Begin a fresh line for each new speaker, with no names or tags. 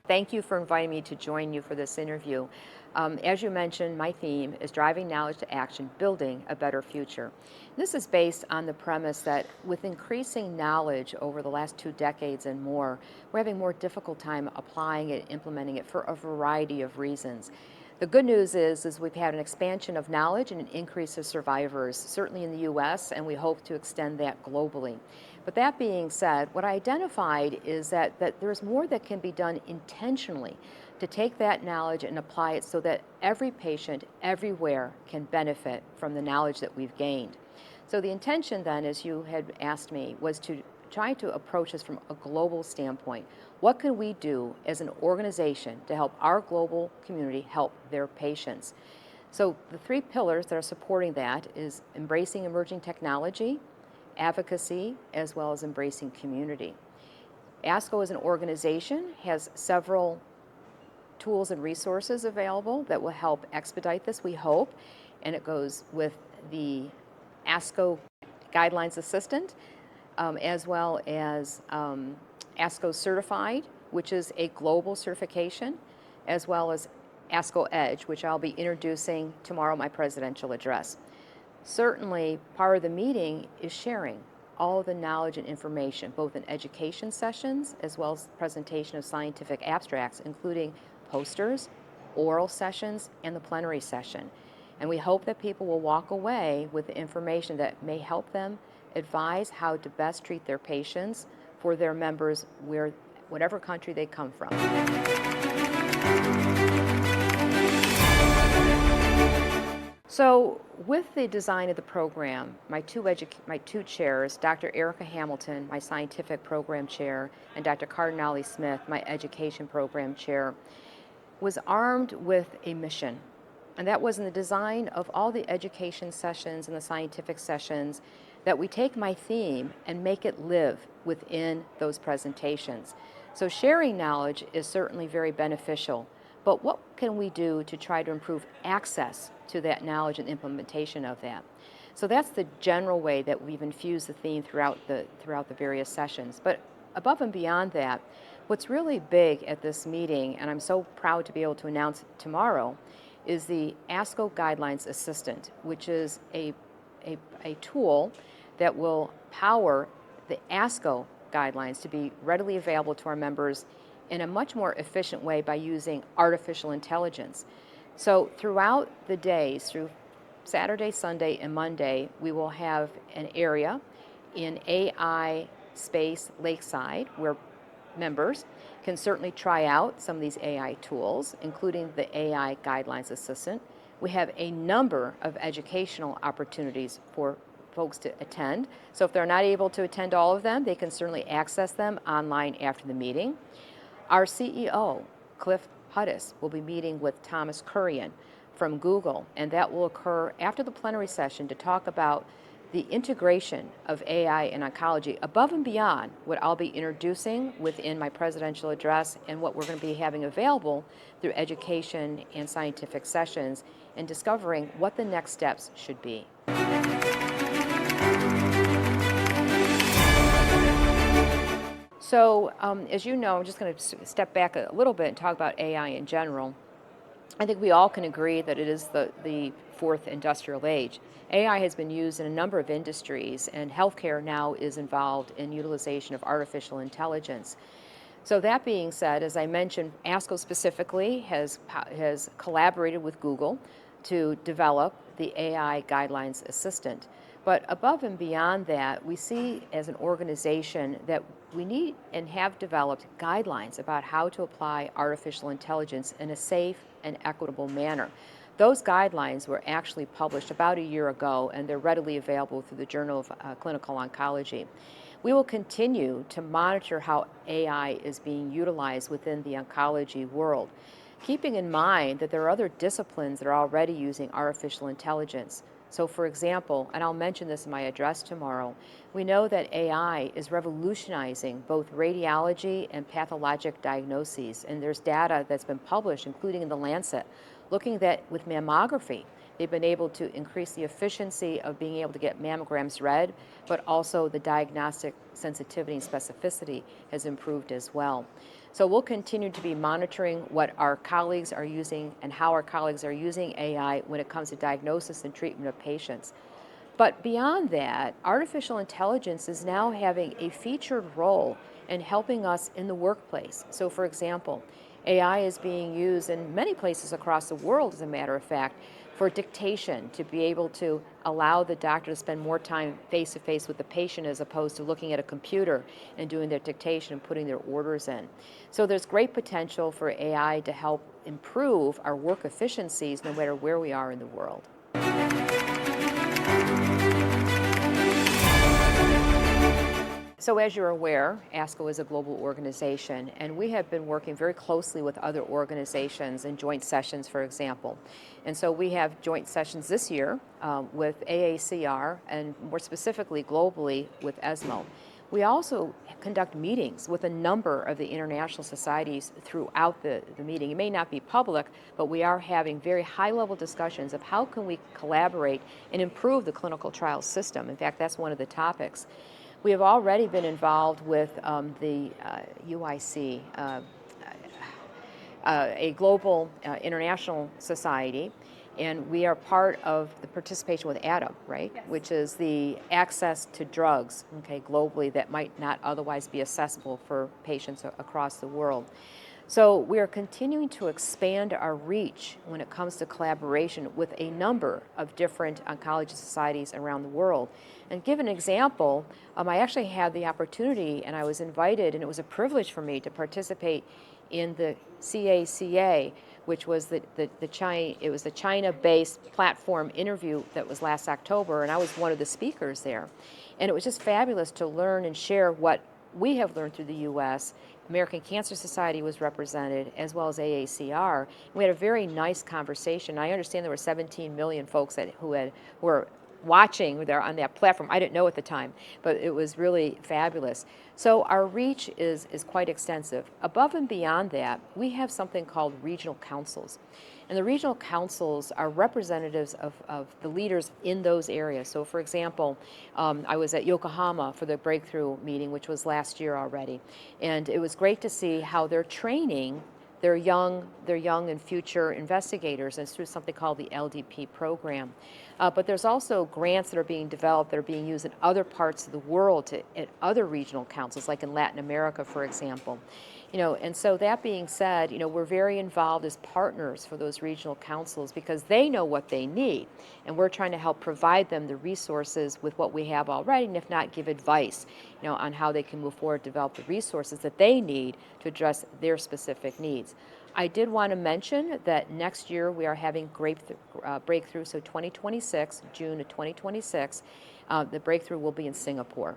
Thank you for inviting me to join you for this interview. As you mentioned, my theme is driving knowledge to action, building a better future. This is based on the premise that with increasing knowledge over the last 2 decades and more, we're having a more difficult time applying it, implementing it for a variety of reasons. The good news is we've had an expansion of knowledge and an increase of survivors, certainly in the U.S., and we hope to extend that globally. But that being said, what I identified is that there's more that can be done intentionally to take that knowledge and apply it so that every patient everywhere can benefit from the knowledge that we've gained. So the intention then, as you had asked me, was to try to approach this from a global standpoint. What can we do as an organization to help our global community help their patients? So the 3 pillars that are supporting that is embracing emerging technology, advocacy, as well as embracing community. ASCO as an organization has several tools and resources available that will help expedite this, we hope, and it goes with the ASCO Guidelines Assistant, as well as ASCO Certified, which is a global certification, as well as ASCO Edge, which I'll be introducing tomorrow in my presidential address. Certainly, part of the meeting is sharing all of the knowledge and information, both in education sessions as well as presentation of scientific abstracts, including posters, oral sessions, and the plenary session. And we hope that people will walk away with the information that may help them advise how to best treat their patients for their members, whatever country they come from. So with the design of the program, my two chairs, Dr. Erica Hamilton, my scientific program chair, and Dr. Cardinale Smith, my education program chair, was armed with a mission. And that was in the design of all the education sessions and the scientific sessions, that we take my theme and make it live within those presentations. So sharing knowledge is certainly very beneficial, but what can we do to try to improve access to that knowledge and implementation of that? So that's the general way that we've infused the theme throughout the various sessions. But above and beyond that, what's really big at this meeting, and I'm so proud to be able to announce it tomorrow, is the ASCO Guidelines Assistant, which is a tool that will power the ASCO guidelines to be readily available to our members in a much more efficient way by using artificial intelligence. So throughout the days, through Saturday, Sunday, and Monday, we will have an area in AI Space Lakeside where members can certainly try out some of these AI tools, including the AI Guidelines Assistant. We have a number of educational opportunities for folks to attend. So if they're not able to attend all of them, they can certainly access them online after the meeting. Our CEO, Cliff Hudis, will be meeting with Thomas Kurian from Google, and that will occur after the plenary session to talk about the integration of AI in oncology above and beyond what I'll be introducing within my presidential address and what we're going to be having available through education and scientific sessions, and discovering what the next steps should be. So as you know, I'm just going to step back a little bit and talk about AI in general. I think we all can agree that it is the fourth industrial age. AI has been used in a number of industries, and healthcare now is involved in utilization of artificial intelligence. So that being said, as I mentioned, ASCO specifically has collaborated with Google to develop the AI Guidelines Assistant. But above and beyond that, we see as an organization that we need and have developed guidelines about how to apply artificial intelligence in a safe and equitable manner. Those guidelines were actually published about a year ago, and they're readily available through the Journal of Clinical Oncology. We will continue to monitor how AI is being utilized within the oncology world, keeping in mind that there are other disciplines that are already using artificial intelligence, So for example, and I'll mention this in my address tomorrow, we know that AI is revolutionizing both radiology and pathologic diagnoses. And there's data that's been published, including in the Lancet, looking that with mammography, they've been able to increase the efficiency of being able to get mammograms read, but also the diagnostic sensitivity and specificity has improved as well. So we'll continue to be monitoring what our colleagues are using and how our colleagues are using AI when it comes to diagnosis and treatment of patients. But beyond that, artificial intelligence is now having a featured role in helping us in the workplace. So for example, AI is being used in many places across the world, as a matter of fact, for dictation, to be able to allow the doctor to spend more time face-to-face with the patient as opposed to looking at a computer and doing their dictation and putting their orders in. So there's great potential for AI to help improve our work efficiencies no matter where we are in the world. So as you're aware, ASCO is a global organization, and we have been working very closely with other organizations in joint sessions, for example. And so we have joint sessions this year with AACR, and more specifically globally with ESMO. We also conduct meetings with a number of the international societies throughout the meeting. It may not be public, but we are having very high-level discussions of how can we collaborate and improve the clinical trial system. In fact, that's one of the topics. We have already been involved with the UIC, a global international society, and we are part of the participation with ATOM, right? Yes. Which is the access to drugs, okay, globally that might not otherwise be accessible for patients across the world. So we are continuing to expand our reach when it comes to collaboration with a number of different oncology societies around the world. And give an example, I actually had the opportunity, and I was invited, and it was a privilege for me to participate in the CACA, which was the China-based platform interview that was last October, and I was one of the speakers there. And it was just fabulous to learn and share what we have learned through the U.S. American Cancer Society was represented, as well as AACR. We had a very nice conversation. I understand there were 17 million folks who were watching there on that platform. I didn't know at the time, but it was really fabulous. So our reach is quite extensive. Above and beyond that, we have something called regional councils. And the regional councils are representatives of the leaders in those areas. So for example, I was at Yokohama for the breakthrough meeting, which was last year already. And it was great to see how they're training their young and future investigators, and it's through something called the LDP program. But there's also grants that are being developed that are being used in other parts of the world at other regional councils, like in Latin America, for example. And so that being said, we're very involved as partners for those regional councils because they know what they need, and we're trying to help provide them the resources with what we have already, and if not, give advice, on how they can move forward, develop the resources that they need to address their specific needs. I did want to mention that next year we are having breakthrough, so 2026, June of 2026, the breakthrough will be in Singapore.